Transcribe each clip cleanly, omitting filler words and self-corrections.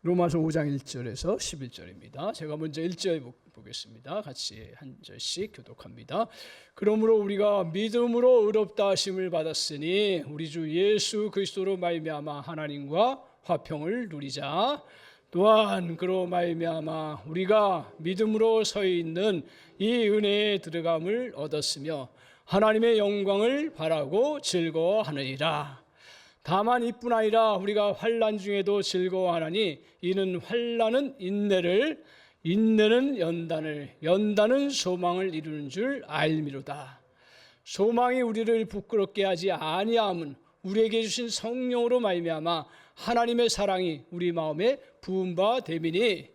로마서 5장 1절에서 11절입니다. 제가 먼저 1절 보겠습니다. 같이 한 절씩 교독합니다. 그러므로 우리가 믿음으로 의롭다 하심을 받았으니 우리 주 예수 그리스도로 말미암아 하나님과 화평을 누리자. 또한 그로 말미암아 우리가 믿음으로 서 있는 이 은혜에 들어감을 얻었으며 하나님의 영광을 바라고 즐거워하느니라. 다만 이뿐 아니라 우리가 환난 중에도 즐거워하나니 이는 환난은 인내를, 인내는 연단을, 연단은 소망을 이루는 줄 알미로다. 소망이 우리를 부끄럽게 하지 아니함은 우리에게 주신 성령으로 말미암아 하나님의 사랑이 우리 마음에 부은 바 됨이니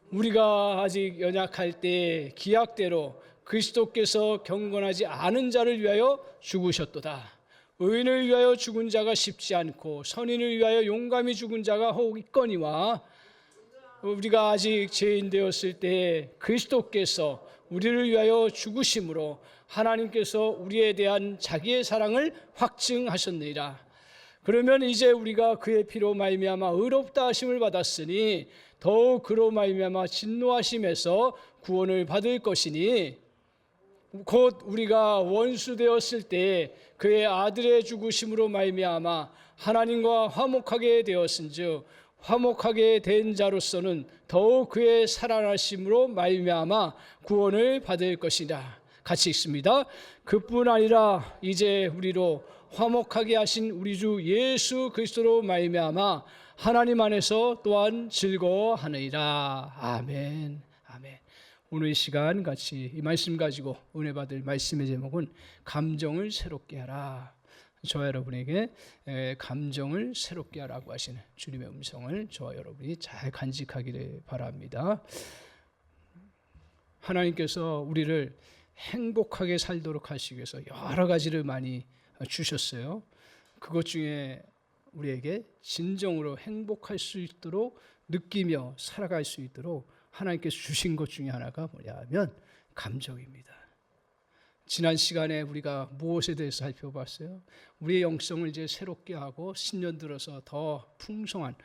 우리가 아직 연약할 때 기약대로 그리스도께서 경건하지 않은 자를 위하여 죽으셨도다. 의인을 위하여 죽은 자가 쉽지 않고 선인을 위하여 용감히 죽은 자가 혹 있거니와 우리가 아직 죄인 되었을 때 그리스도께서 우리를 위하여 죽으심으로 하나님께서 우리에 대한 자기의 사랑을 확증하셨느니라. 그러면 이제 우리가 그의 피로 말미암아 의롭다 하심을 받았으니 더욱 그로 말미암아 진노하심에서 구원을 받을 것이니 곧 우리가 원수 되었을 때 그의 아들의 죽으심으로 말미암아 하나님과 화목하게 되었은즉 화목하게 된 자로서는 더욱 그의 살아나심으로 말미암아 구원을 받을 것이다. 같이 읽습니다. 그뿐 아니라 이제 우리로 화목하게 하신 우리 주 예수 그리스도로 말미암아 하나님 안에서 또한 즐거워하느니라. 아멘. 아멘. 오늘 이 시간 같이 이 말씀 가지고 은혜 받을 말씀의 제목은 감정을 새롭게 하라. 저와 여러분에게 감정을 새롭게 하라고 하시는 주님의 음성을 저와 여러분이 잘 간직하기를 바랍니다. 하나님께서 우리를 행복하게 살도록 하시기 위해서 여러 가지를 많이 주셨어요. 그것 중에 우리에게 진정으로 행복할 수 있도록 느끼며 살아갈 수 있도록 하나님께서 주신 것 중에 하나가 뭐냐면 감정입니다. 지난 시간에 우리가 무엇에 대해서 살펴봤어요? 우리의 영성을 이제 새롭게 하고 신년 들어서 더 풍성한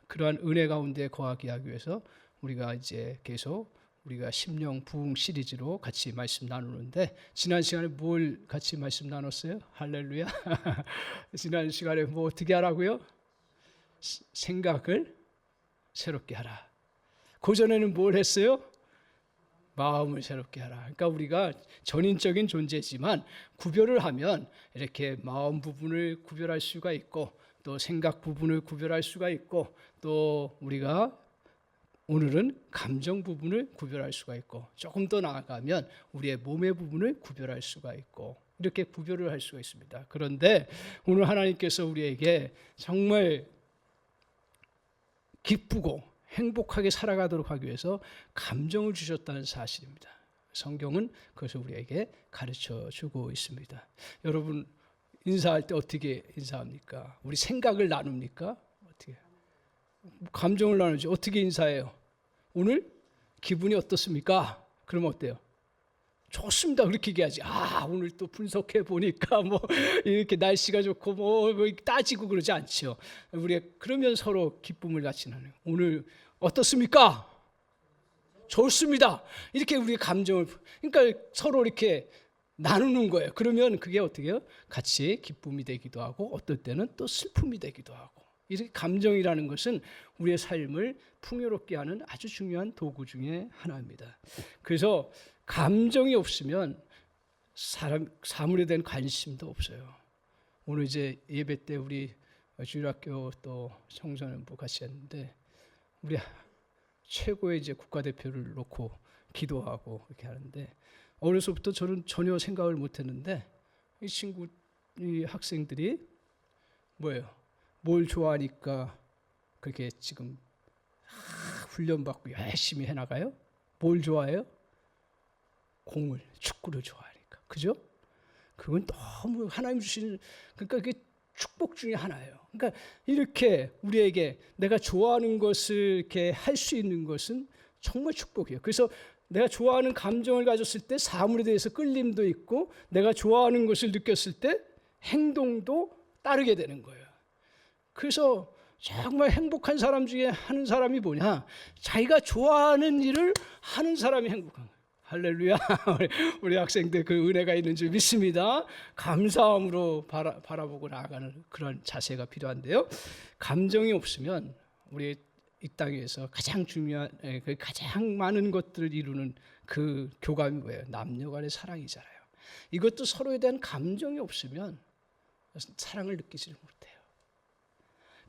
그러한 은혜 가운데 거하게 하기 위해서 우리가 이제 계속 우리가 심령 부흥 시리즈로 같이 말씀 나누는데 지난 시간에 뭘 같이 말씀 나눴어요? 할렐루야. 지난 시간에 뭐 어떻게 하라고요? 생각을 새롭게 하라. 그전에는 뭘 했어요? 마음을 새롭게 하라. 그러니까 우리가 전인적인 존재지만 구별을 하면 이렇게 마음 부분을 구별할 수가 있고 또 생각 부분을 구별할 수가 있고 또 우리가 오늘은 감정 부분을 구별할 수가 있고 조금 더 나아가면 우리의 몸의 부분을 구별할 수가 있고 이렇게 구별을 할 수가 있습니다. 그런데 오늘 하나님께서 우리에게 정말 기쁘고 행복하게 살아가도록 하기 위해서 감정을 주셨다는 사실입니다. 성경은 그것을 우리에게 가르쳐 주고 있습니다. 여러분 인사할 때 어떻게 인사합니까? 우리 생각을 나눕니까? 어떻게? 감정을 나누지. 어떻게 인사해요? 오늘 기분이 어떻습니까? 그러면 어때요? 좋습니다. 그렇게 얘기하지. 아, 오늘 또 분석해 보니까 뭐 이렇게 날씨가 좋고 뭐 따지고 그러지 않죠. 우리 그러면 서로 기쁨을 같이 나눠요. 오늘 어떻습니까? 좋습니다. 이렇게 우리 감정을 그러니까 서로 이렇게 나누는 거예요. 그러면 그게 어떻게 해요? 같이 기쁨이 되기도 하고 어떨 때는 또 슬픔이 되기도 하고. 이렇게 감정이라는 것은 우리의 삶을 풍요롭게 하는 아주 중요한 도구 중에 하나입니다. 그래서 감정이 없으면 사물에 대한 관심도 없어요. 오늘 이제 예배 때 우리 주일학교 또 청소년부 같이 했는데 우리 최고의 이제 국가대표를 놓고 기도하고 이렇게 하는데 어려서부터 저는 전혀 생각을 못했는데 이 학생들이 뭐예요? 뭘 좋아하니까 그렇게 지금 훈련받고 열심히 해나가요? 뭘 좋아해요? 공을, 축구를 좋아하니까. 그죠? 그건 너무 하나님 주신, 그러니까 그게 축복 중에 하나예요. 그러니까 이렇게 우리에게 내가 좋아하는 것을 이렇게 할 수 있는 것은 정말 축복이에요. 그래서 내가 좋아하는 감정을 가졌을 때 사물에 대해서 끌림도 있고 내가 좋아하는 것을 느꼈을 때 행동도 따르게 되는 거예요. 그래서 정말 행복한 사람 중에 하는 사람이 뭐냐? 자기가 좋아하는 일을 하는 사람이 행복한 거예요. 할렐루야. 우리 학생들 그 은혜가 있는 줄 믿습니다. 감사함으로 바라보고 나아가는 그런 자세가 필요한데요. 감정이 없으면 우리 이 땅에서 가장 중요한, 가장 많은 것들을 이루는 그 교감이 뭐예요? 남녀 간의 사랑이잖아요. 이것도 서로에 대한 감정이 없으면 사랑을 느끼지를 못해요.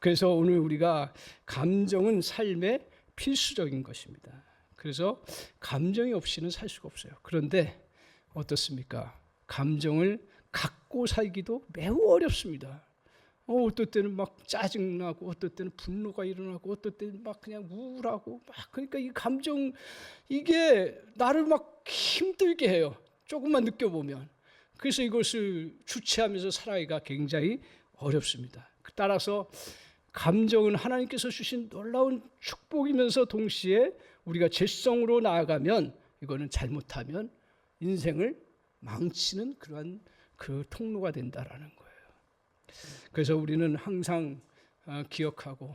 그래서 오늘 우리가 감정은 삶의 필수적인 것입니다. 그래서 감정이 없이는 살 수가 없어요. 그런데 어떻습니까? 감정을 갖고 살기도 매우 어렵습니다. 어떨 때는 막 짜증나고, 어떨 때는 분노가 일어나고, 어떨 때는 막 그냥 우울하고, 막 그러니까 이 감정 이게 나를 막 힘들게 해요. 조금만 느껴보면. 그래서 이것을 주체하면서 살아가기가 굉장히 어렵습니다. 따라서 감정은 하나님께서 주신 놀라운 축복이면서 동시에 우리가 죄성으로 나아가면 이거는 잘못하면 인생을 망치는 그러한 그 통로가 된다라는 거예요. 그래서 우리는 항상 기억하고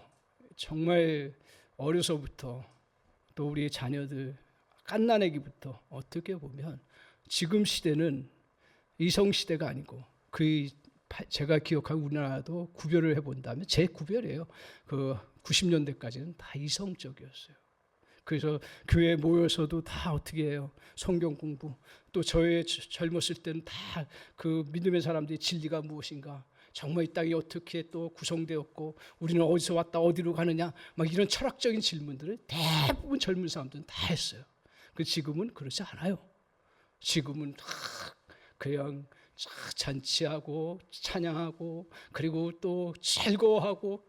정말 어려서부터 또 우리 자녀들 갓난아기부터 어떻게 보면 지금 시대는 이성 시대가 아니고 제가 기억하고 우리나라도 구별을 해본다면 제 구별이에요. 그 90년대까지는 다 이성적이었어요. 그래서 교회에 모여서도 다 어떻게 해요? 성경 공부. 또 저의 젊었을 때는 다 그 믿음의 사람들이 진리가 무엇인가, 정말 이 땅이 어떻게 또 구성되었고 우리는 어디서 왔다 어디로 가느냐, 막 이런 철학적인 질문들을 대부분 젊은 사람들은 다 했어요. 그 지금은 그렇지 않아요. 지금은 다 그냥 잔치하고 찬양하고 그리고 또 즐거워하고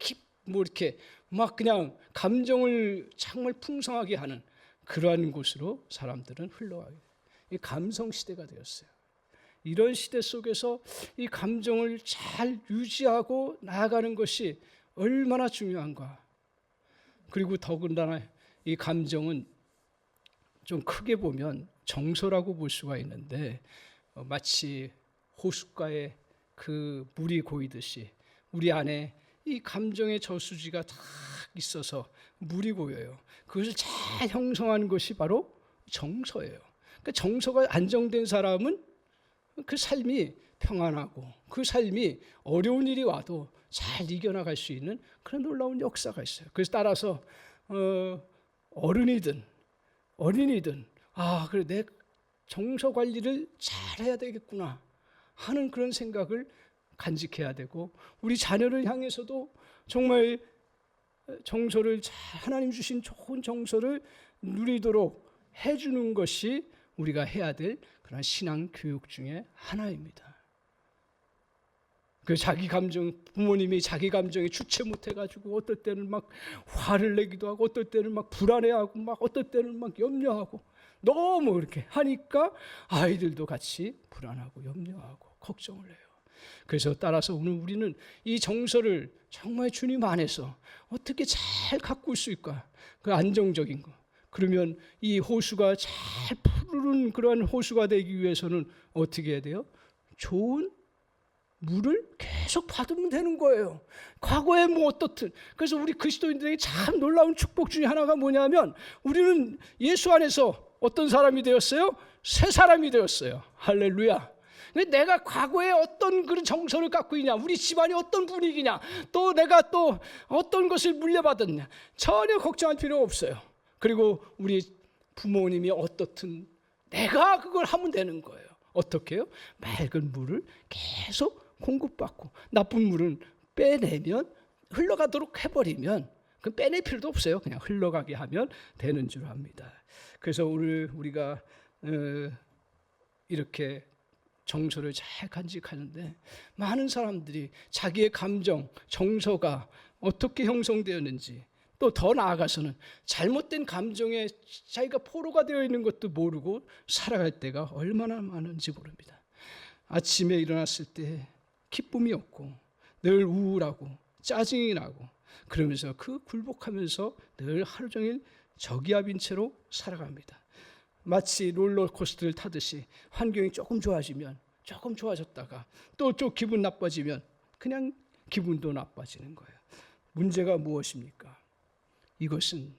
뭐 이렇게 막 그냥 감정을 정말 풍성하게 하는 그러한 곳으로 사람들은 흘러가게 돼요. 이 감성 시대가 되었어요. 이런 시대 속에서 이 감정을 잘 유지하고 나아가는 것이 얼마나 중요한가. 그리고 더군다나 이 감정은 좀 크게 보면 정서라고 볼 수가 있는데 마치 호숫가에 그 물이 고이듯이 우리 안에 이 감정의 저수지가 다 있어서 물이 고여요. 그것을 잘 형성하는 것이 바로 정서예요. 그러니까 정서가 안정된 사람은 그 삶이 평안하고 그 삶이 어려운 일이 와도 잘 이겨나갈 수 있는 그런 놀라운 역사가 있어요. 그래서 따라서 어른이든 어린이든 그래 내 정서 관리를 잘 해야 되겠구나 하는 그런 생각을 간직해야 되고, 우리 자녀를 향해서도 정말 정서를 하나님 주신 좋은 정서를 누리도록 해주는 것이 우리가 해야 될 그런 신앙 교육 중에 하나입니다. 그 자기 감정, 부모님이 자기 감정에 주체 못해가지고 어떨 때는 막 화를 내기도 하고 어떨 때는 막 불안해하고 막 어떨 때는 막 염려하고 너무 이렇게 하니까 아이들도 같이 불안하고 염려하고 걱정을 해요. 그래서 따라서 오늘 우리는 이 정서를 정말 주님 안에서 어떻게 잘 가꿀 수 있을까? 그 안정적인 거. 그러면 이 호수가 잘 푸르는 그러한 호수가 되기 위해서는 어떻게 해야 돼요? 좋은 물을 계속 받으면 되는 거예요. 과거에 뭐 어떻든. 그래서 우리 그리스도인들에게 참 놀라운 축복 중에 하나가 뭐냐면 우리는 예수 안에서 어떤 사람이 되었어요? 새 사람이 되었어요. 할렐루야. 내가 과거에 어떤 그런 정서를 갖고 있냐, 우리 집안이 어떤 분위기냐, 또 내가 또 어떤 것을 물려받았냐, 전혀 걱정할 필요 없어요. 그리고 우리 부모님이 어떻든 내가 그걸 하면 되는 거예요. 어떻게 해요? 맑은 물을 계속 공급받고 나쁜 물은 빼내면, 흘러가도록 해버리면 그 빼낼 필요도 없어요. 그냥 흘러가게 하면 되는 줄 압니다. 그래서 오늘 우리가 이렇게 정서를 잘 간직하는데 많은 사람들이 자기의 감정, 정서가 어떻게 형성되었는지, 또 더 나아가서는 잘못된 감정에 자기가 포로가 되어 있는 것도 모르고 살아갈 때가 얼마나 많은지 모릅니다. 아침에 일어났을 때 기쁨이 없고 늘 우울하고 짜증이 나고 그러면서 그 굴복하면서 늘 하루 종일 저기압인 채로 살아갑니다. 마치 롤러코스터를 타듯이 환경이 조금 좋아지면 조금 좋아졌다가 또 기분 나빠지면 그냥 기분도 나빠지는 거예요. 문제가 무엇입니까? 이것은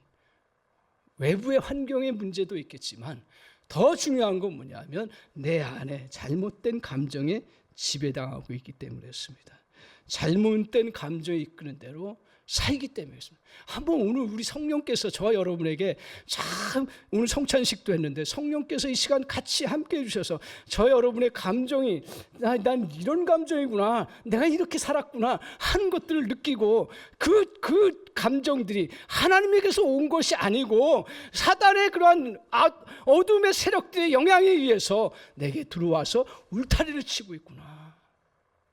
외부의 환경의 문제도 있겠지만 더 중요한 건 뭐냐면 내 안에 잘못된 감정에 지배당하고 있기 때문이었습니다. 잘못된 감정이 이끄는 대로 살기 때문이었습니다. 한번 오늘 우리 성령께서 저와 여러분에게 참 오늘 성찬식도 했는데 성령께서 이 시간 같이 함께 해주셔서 저 여러분의 감정이 난 이런 감정이구나, 내가 이렇게 살았구나 하는 것들을 느끼고 그 감정들이 하나님에게서 온 것이 아니고 사단의 그러한 어둠의 세력들의 영향에 의해서 내게 들어와서 울타리를 치고 있구나.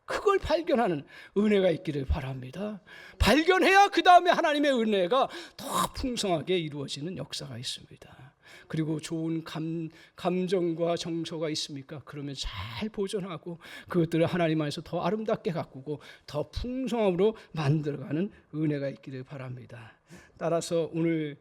그걸 발견하는 은혜가 있기를 바랍니다. 발견해야 그 다음에 하나님의 은혜가 더 풍성하게 이루어지는 역사가 있습니다. 그리고 좋은 감정과 정서가 있습니까? 그러면 잘 보존하고 그것들을 하나님 안에서 더 아름답게 가꾸고 더 풍성함으로 만들어가는 은혜가 있기를 바랍니다. 따라서 오늘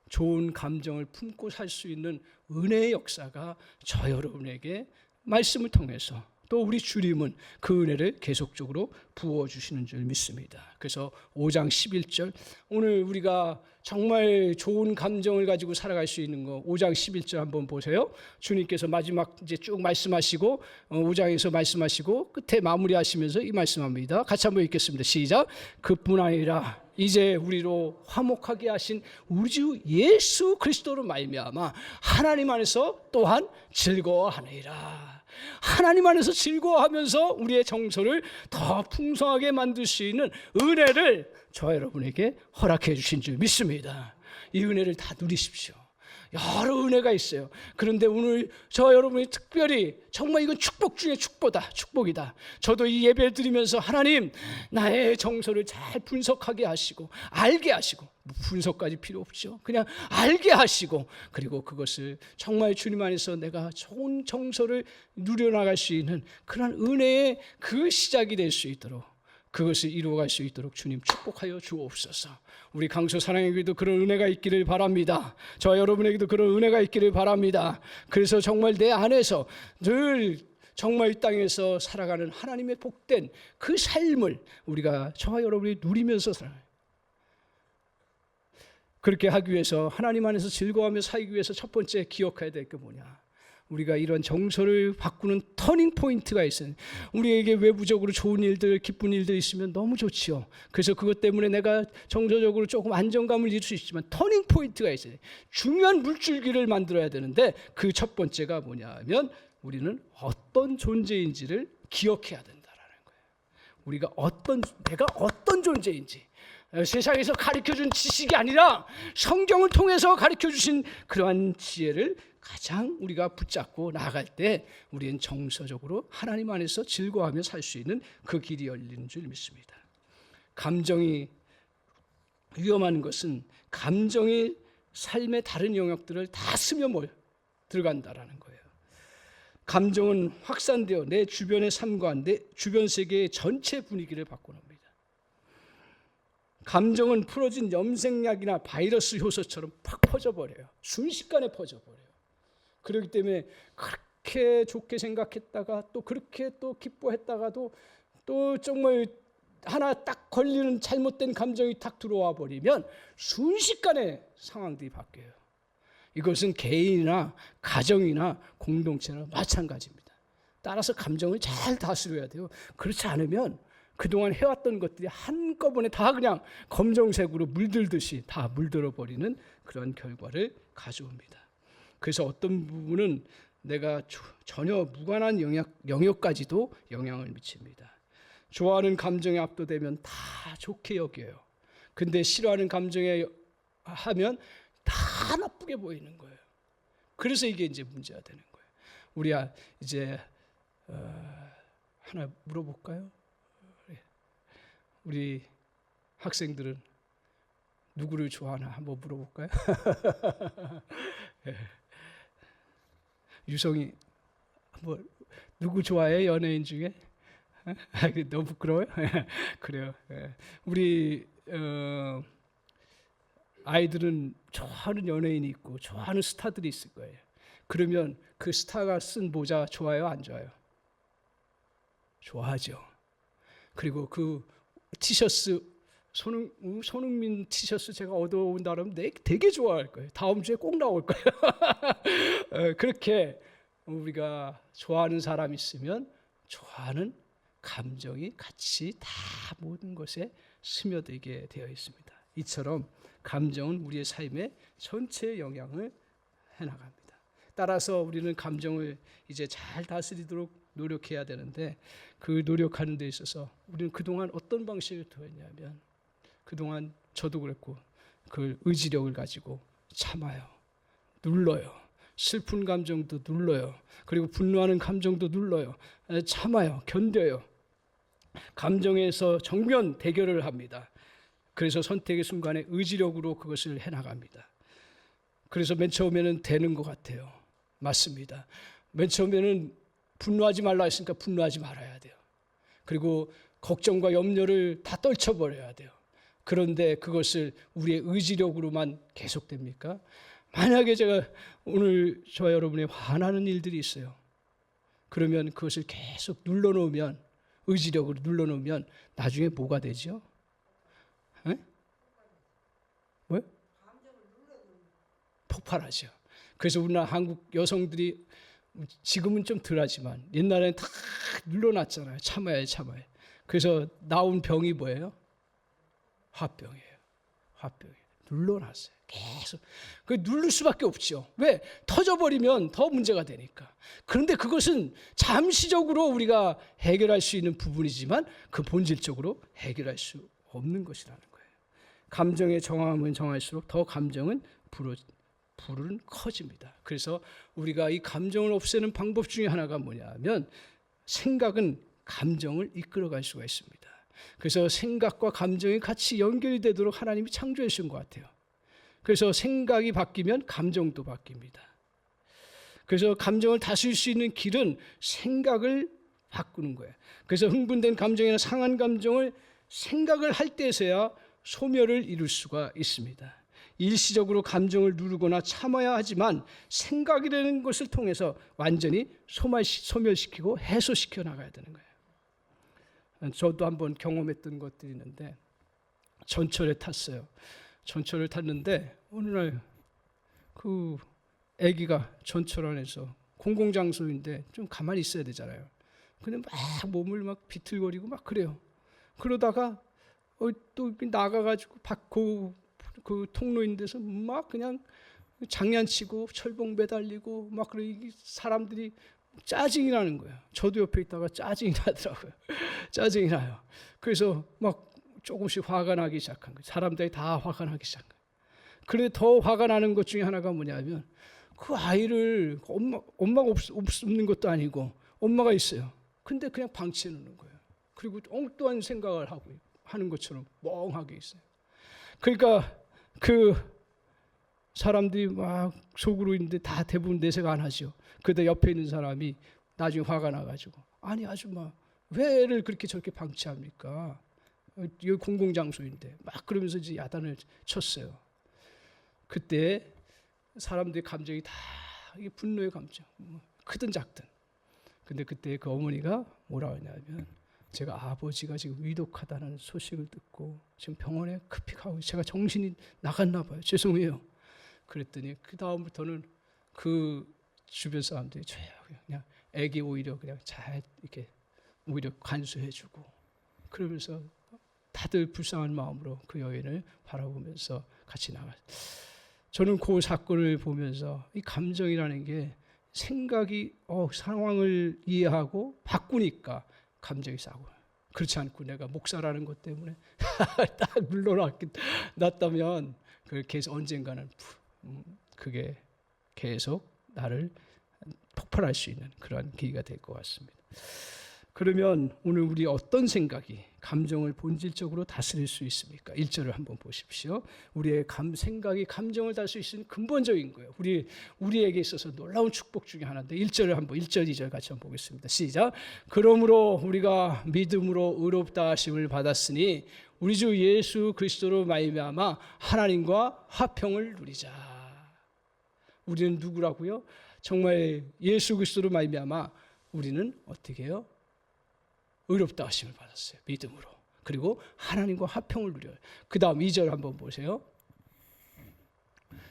좋은 감정을 품고 살 수 있는 은혜의 역사가 저 여러분에게 말씀을 통해서 또 우리 주님은 그 은혜를 계속적으로 부어주시는 줄 믿습니다. 그래서 5장 11절 오늘 우리가 정말 좋은 감정을 가지고 살아갈 수 있는 거 5장 11절 한번 보세요. 주님께서 마지막 이제 쭉 말씀하시고 5장에서 말씀하시고 끝에 마무리하시면서 이 말씀합니다. 같이 한번 읽겠습니다. 시작. 그뿐 아니라 이제 우리로 화목하게 하신 우리 주 예수 그리스도로 말미암아 하나님 안에서 또한 즐거워하느니라. 하나님 안에서 즐거워하면서 우리의 정서를 더 풍성하게 만들 수 있는 은혜를 저 여러분에게 허락해 주신 줄 믿습니다. 이 은혜를 다 누리십시오. 여러 은혜가 있어요. 그런데 오늘 저 여러분이 특별히 정말 이건 축복 중에 축복이다. 저도 이 예배를 드리면서 하나님 나의 정서를 잘 분석하게 하시고 알게 하시고 분석까지 필요 없죠. 그냥 알게 하시고 그리고 그것을 정말 주님 안에서 내가 좋은 정서를 누려나갈 수 있는 그런 은혜의 그 시작이 될 수 있도록 그것을 이루어갈 수 있도록 주님 축복하여 주옵소서. 우리 강소 사랑에게도 그런 은혜가 있기를 바랍니다. 저 여러분에게도 그런 은혜가 있기를 바랍니다. 그래서 정말 내 안에서 늘 정말 이 땅에서 살아가는 하나님의 복된 그 삶을 우리가 저와 여러분이 누리면서 살아요. 그렇게 하기 위해서 하나님 안에서 즐거워하며 살기 위해서 첫 번째 기억해야 될 게 뭐냐? 우리가 이런 정서를 바꾸는 터닝 포인트가 있어요. 우리에게 외부적으로 좋은 일들, 기쁜 일들 있으면 너무 좋지요. 그래서 그것 때문에 내가 정서적으로 조금 안정감을 잃을 수 있지만 터닝 포인트가 있어요. 중요한 물줄기를 만들어야 되는데 그 첫 번째가 뭐냐면 우리는 어떤 존재인지를 기억해야 된다라는 거예요. 내가 어떤 존재인지. 세상에서 가르쳐준 지식이 아니라 성경을 통해서 가르쳐주신 그러한 지혜를 가장 우리가 붙잡고 나아갈 때 우리는 정서적으로 하나님 안에서 즐거워하며 살 수 있는 그 길이 열리는 줄 믿습니다. 감정이 위험한 것은 감정이 삶의 다른 영역들을 다 스며 들어간다라는 거예요. 감정은 확산되어 내 주변의 삶과 내 주변 세계의 전체 분위기를 바꿔놓습니다. 감정은 풀어진 염색약이나 바이러스 효소처럼 팍 퍼져버려요. 순식간에 퍼져버려요. 그렇기 때문에 그렇게 좋게 생각했다가 또 그렇게 또 기뻐했다가도 또 정말 하나 딱 걸리는 잘못된 감정이 탁 들어와 버리면 순식간에 상황들이 바뀌어요. 이것은 개인이나 가정이나 공동체나 마찬가지입니다. 따라서 감정을 잘 다스려야 돼요. 그렇지 않으면 그동안 해왔던 것들이 한꺼번에 다 그냥 검정색으로 물들듯이 다 물들어 버리는 그런 결과를 가져옵니다. 그래서 어떤 부분은 내가 전혀 무관한 영역까지도 영향을 미칩니다. 좋아하는 감정에 압도되면 다 좋게 여겨요. 근데 싫어하는 감정에 하면 다 나쁘게 보이는 거예요. 그래서 이게 이제 문제가 되는 거예요. 우리 이제 하나 물어볼까요? 우리 학생들은 누구를 좋아하나 한번 물어볼까요? 유성이 뭐 누구 좋아해? 연예인 중에? 너무 부끄러워요? 그래요. 우리 아이들은 좋아하는 연예인이 있고 좋아하는 스타들이 있을 거예요. 그러면 그 스타가 쓴 모자 좋아요? 안 좋아요? 좋아하죠. 그리고 그 티셔츠 손흥민 티셔츠 제가 얻어온다면 되게 좋아할 거예요. 다음 주에 꼭 나올 거예요. 그렇게 우리가 좋아하는 사람 있으면 좋아하는 감정이 같이 다 모든 것에 스며들게 되어 있습니다. 이처럼 감정은 우리의 삶에 전체에 영향을 해나갑니다. 따라서 우리는 감정을 이제 잘 다스리도록 노력해야 되는데, 그 노력하는 데 있어서 우리는 그동안 어떤 방식을 통했냐면, 그동안 저도 그랬고 그 의지력을 가지고 참아요, 눌러요. 슬픈 감정도 눌러요. 그리고 분노하는 감정도 눌러요. 참아요, 견뎌요. 감정에서 정면 대결을 합니다. 그래서 선택의 순간에 의지력으로 그것을 해나갑니다. 그래서 맨 처음에는 되는 것 같아요. 맞습니다. 맨 처음에는 분노하지 말라 했으니까 분노하지 말아야 돼요. 그리고 걱정과 염려를 다 떨쳐버려야 돼요. 그런데 그것을 우리의 의지력으로만 계속됩니까? 만약에 제가 오늘 저와 여러분이 화나는 일들이 있어요. 그러면 그것을 계속 눌러놓으면, 의지력으로 눌러놓으면 나중에 뭐가 되죠? 에? 왜? 폭발하죠. 그래서 우리나라 한국 여성들이 지금은 좀 덜하지만 옛날에는 다 눌러놨잖아요. 참아야. 그래서 나온 병이 뭐예요? 화병이에요. 눌러놨어요. 계속. 그 누를 수밖에 없죠. 왜? 터져버리면 더 문제가 되니까. 그런데 그것은 잠시적으로 우리가 해결할 수 있는 부분이지만 그 본질적으로 해결할 수 없는 것이라는 거예요. 감정의 정함은 정할수록 더 감정은 불은 커집니다. 그래서 우리가 이 감정을 없애는 방법 중에 하나가 뭐냐면, 생각은 감정을 이끌어갈 수가 있습니다. 그래서 생각과 감정이 같이 연결이 되도록 하나님이 창조해 주신 것 같아요. 그래서 생각이 바뀌면 감정도 바뀝니다. 그래서 감정을 다스릴 수 있는 길은 생각을 바꾸는 거예요. 그래서 흥분된 감정이나 상한 감정을 생각을 할 때에서야 소멸을 이룰 수가 있습니다. 일시적으로 감정을 누르거나 참아야 하지만 생각이라는 것을 통해서 완전히 소멸시키고 해소시켜 나가야 되는 거예요. 저도 한번 경험했던 것들이 있는데, 전철에 탔어요. 전철을 탔는데 어느 날 그 아기가 전철 안에서, 공공장소인데 좀 가만히 있어야 되잖아요. 근데 막 몸을 막 비틀거리고 막 그래요. 그러다가 또 나가가지고 그 통로인 데서 막 그냥 장난치고 철봉 매달리고 막 사람들이 짜증이 나는 거예요. 저도 옆에 있다가 짜증이 나더라고요. 짜증이 나요. 그래서 막 조금씩 화가 나기 시작한 거예요. 사람들이 다 화가 나기 시작한 거예요. 그런데 더 화가 나는 것 중에 하나가 뭐냐면, 그 아이를 엄마가 없는 것도 아니고 엄마가 있어요. 근데 그냥 방치해 놓는 거예요. 그리고 엉뚱한 생각을 하는 것처럼 멍하게 있어요. 그러니까 그 사람들이 막 속으로 있는데 다 대부분 내색 안 하죠. 그때 옆에 있는 사람이 나중에 화가 나가지고, 아니 아줌마 왜 애를 그렇게 저렇게 방치합니까? 여기 공공장소인데. 막 그러면서 이제 야단을 쳤어요. 그때 사람들의 감정이 다 분노의 감정, 크든 작든. 근데 그때 그 어머니가 뭐라고 했냐면, 제가 아버지가 지금 위독하다는 소식을 듣고 지금 병원에 급히 가고, 제가 정신이 나갔나 봐요. 죄송해요. 그랬더니 그 다음부터는 그 주변 사람들이 조용히 그냥 애기 오히려 그냥 잘 이렇게 오히려 간수해주고, 그러면서 다들 불쌍한 마음으로 그 여인을 바라보면서 같이 나갔어요. 저는 그 사건을 보면서 이 감정이라는 게 생각이 상황을 이해하고 바꾸니까 감정이 싸고, 그렇지 않고 내가 목사라는 것 때문에 딱 눌러놨다면 그게 언젠가는 그게 계속 나를 폭발할 수 있는 그러한 계기가 될 것 같습니다. 그러면 오늘 우리 어떤 생각이 감정을 본질적으로 다스릴 수 있습니까? 1절을 한번 보십시오. 우리의 생각이 감정을 다스릴 수 있는 근본적인 거예요. 우리에게 있어서 놀라운 축복 중에 하나인데, 1절을 한번 1절 2절 같이 한번 보겠습니다. 시작. 그러므로 우리가 믿음으로 의롭다 하심을 받았으니 우리 주 예수 그리스도로 말미암아 하나님과 화평을 누리자. 우리는 누구라고요? 정말 예수 그리스도로 말미암아 우리는 어떻게 해요? 의롭다 하심을 받았어요. 믿음으로. 그리고 하나님과 화평을 누려요. 그 다음 2절 한번 보세요.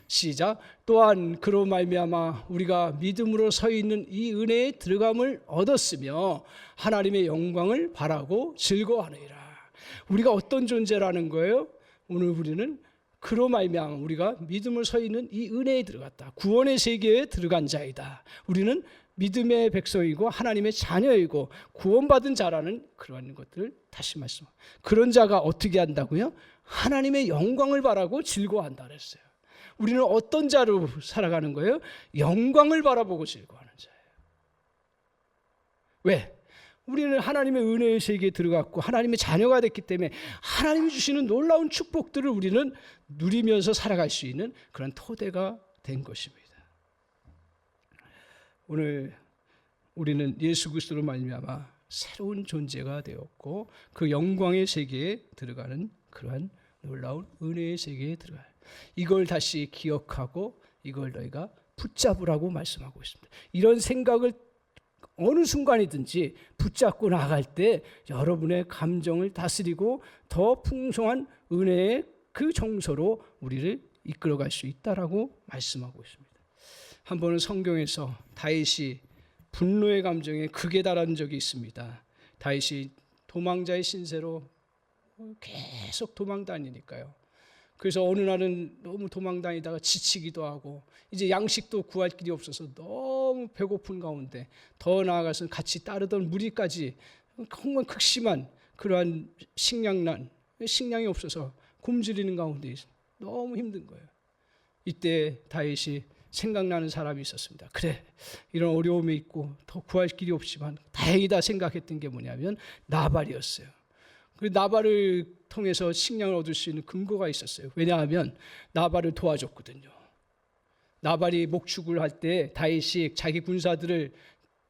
시작. 또한 그로 말미암아 우리가 믿음으로 서 있는 이 은혜에 들어감을 얻었으며 하나님의 영광을 바라고 즐거워하느니라. 우리가 어떤 존재라는 거예요? 오늘 우리는 그로 말미암아 우리가 믿음을 서 있는 이 은혜에 들어갔다. 구원의 세계에 들어간 자이다. 우리는 믿음의 백성이고 하나님의 자녀이고 구원받은 자라는 그런 것들을 다시 말씀합니다. 그런 자가 어떻게 한다고요? 하나님의 영광을 바라고 즐거워한다 그랬어요. 우리는 어떤 자로 살아가는 거예요? 영광을 바라보고 즐거워하는 자예요. 왜? 우리는 하나님의 은혜의 세계에 들어갔고 하나님의 자녀가 됐기 때문에 하나님이 주시는 놀라운 축복들을 우리는 누리면서 살아갈 수 있는 그런 토대가 된 것입니다. 오늘 우리는 예수 그리스도로 말미암아 새로운 존재가 되었고 그 영광의 세계에 들어가는 그러한 놀라운 은혜의 세계에 들어가요. 이걸 다시 기억하고 이걸 너희가 붙잡으라고 말씀하고 있습니다. 이런 생각을 어느 순간이든지 붙잡고 나갈 때 여러분의 감정을 다스리고 더 풍성한 은혜의 그 정서로 우리를 이끌어갈 수 있다라고 말씀하고 있습니다. 한 번은 성경에서 다윗이 분노의 감정에 극에 달한 적이 있습니다. 다윗이 도망자의 신세로 계속 도망 다니니까요. 그래서 어느 날은 너무 도망 다니다가 지치기도 하고 이제 양식도 구할 길이 없어서 너무 배고픈 가운데 더 나아가서 같이 따르던 무리까지 정말 극심한 그러한 식량이 없어서 굶주리는 가운데 너무 힘든 거예요. 이때 다윗이 생각나는 사람이 있었습니다. 그래, 이런 어려움이 있고 더 구할 길이 없지만 다행이다 생각했던 게 뭐냐면 나발이었어요. 그 나발을 통해서 식량을 얻을 수 있는 근거가 있었어요. 왜냐하면 나발을 도와줬거든요. 나발이 목축을 할 때 다윗이 자기 군사들을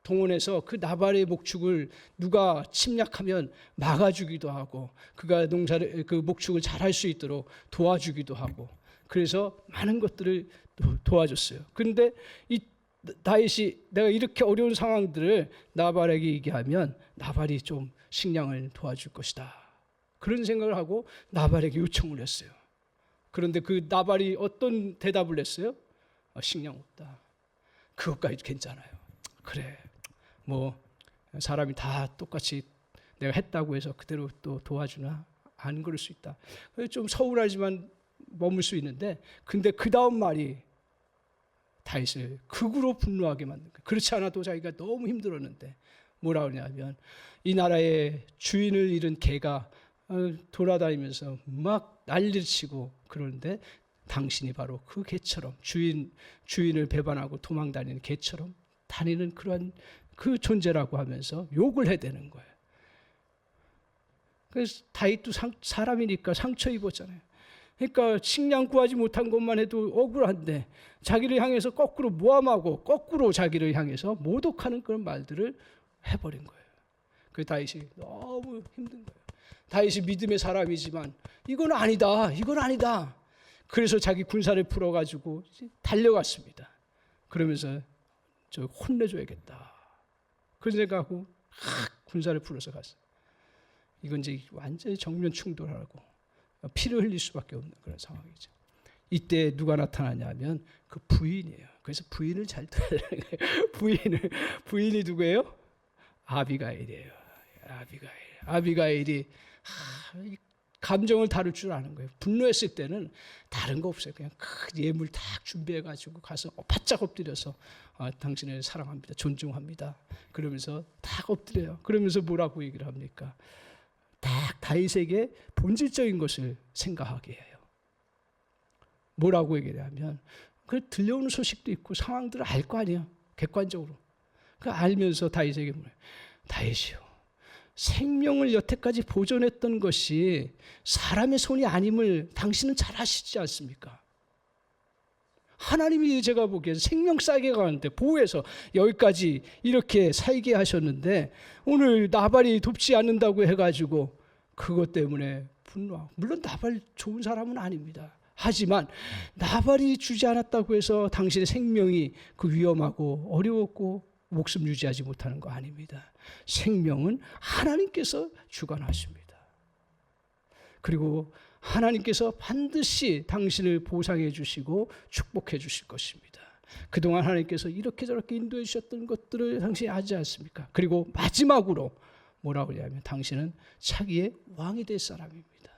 동원해서 그 나발의 목축을 누가 침략하면 막아주기도 하고 그가 그 목축을 잘할 수 있도록 도와주기도 하고 그래서 많은 것들을 도와줬어요. 그런데 이 다윗이 내가 이렇게 어려운 상황들을 나발에게 얘기하면 나발이 좀 식량을 도와줄 것이다. 그런 생각을 하고 나발에게 요청을 했어요. 그런데 그 나발이 어떤 대답을 했어요? 식량 없다. 그것까지 괜찮아요. 그래, 뭐 사람이 다 똑같이 내가 했다고 해서 그대로 또 도와주나? 안 그럴 수 있다. 좀 서운하지만 머물 수 있는데 근데 그 다음 말이 다윗을 극으로 분노하게 만든 거예요. 그렇지 않아도 자기가 너무 힘들었는데 뭐라 그러냐면 이 나라의 주인을 잃은 개가 돌아다니면서 막 난리를 치고 그러는데 당신이 바로 그 개처럼 주인을 배반하고 도망다니는 개처럼 다니는 그런 그 존재라고 하면서 욕을 해대는 거예요. 그래서 다윗도 사람이니까 상처 입었잖아요. 그러니까 식량 구하지 못한 것만 해도 억울한데 자기를 향해서 거꾸로 모함하고 거꾸로 자기를 향해서 모독하는 그런 말들을 해버린 거예요. 그 다윗이 너무 힘든 거예요. 다윗이 믿음의 사람이지만 이건 아니다. 이건 아니다. 그래서 자기 군사를 풀어가지고 달려갔습니다. 그러면서 저 혼내줘야겠다. 그런 생각하고 군사를 풀어서 갔어요. 이건 이제 완전히 정면 충돌하고 피를 흘릴 수밖에 없는 그런 상황이죠. 이때 누가 나타나냐면 그 부인이에요. 그래서 부인을 잘 따르는 거예요. 부인이 누구예요? 아비가일이에요. 아비가일이 감정을 다룰 줄 아는 거예요. 분노했을 때는 다른 거 없어요. 그냥 큰 예물 딱 준비해가지고 가서 바짝 엎드려서 당신을 사랑합니다. 존중합니다. 그러면서 딱 엎드려요. 그러면서 뭐라고 얘기를 합니까? 딱 다윗에게 본질적인 것을 생각하게 해요. 뭐라고 얘기를 하면 그 들려오는 소식도 있고 상황들을 알 거 아니에요. 객관적으로. 그 알면서 다윗에게 뭐예요? 다윗이요. 생명을 여태까지 보존했던 것이 사람의 손이 아님을 당신은 잘 아시지 않습니까? 하나님이 제가 보기엔 생명 싸게 가는데 보호해서 여기까지 이렇게 살게 하셨는데 오늘 나발이 돕지 않는다고 해가지고 그것 때문에 분노하고 물론 나발 좋은 사람은 아닙니다. 하지만 나발이 주지 않았다고 해서 당신의 생명이 그 위험하고 어려웠고 목숨 유지하지 못하는 거 아닙니다. 생명은 하나님께서 주관하십니다. 그리고 하나님께서 반드시 당신을 보상해 주시고 축복해 주실 것입니다. 그동안 하나님께서 이렇게 저렇게 인도해 주셨던 것들을 당신이 하지 않습니까? 그리고 마지막으로 뭐라고 하냐면 당신은 차기의 왕이 될 사람입니다.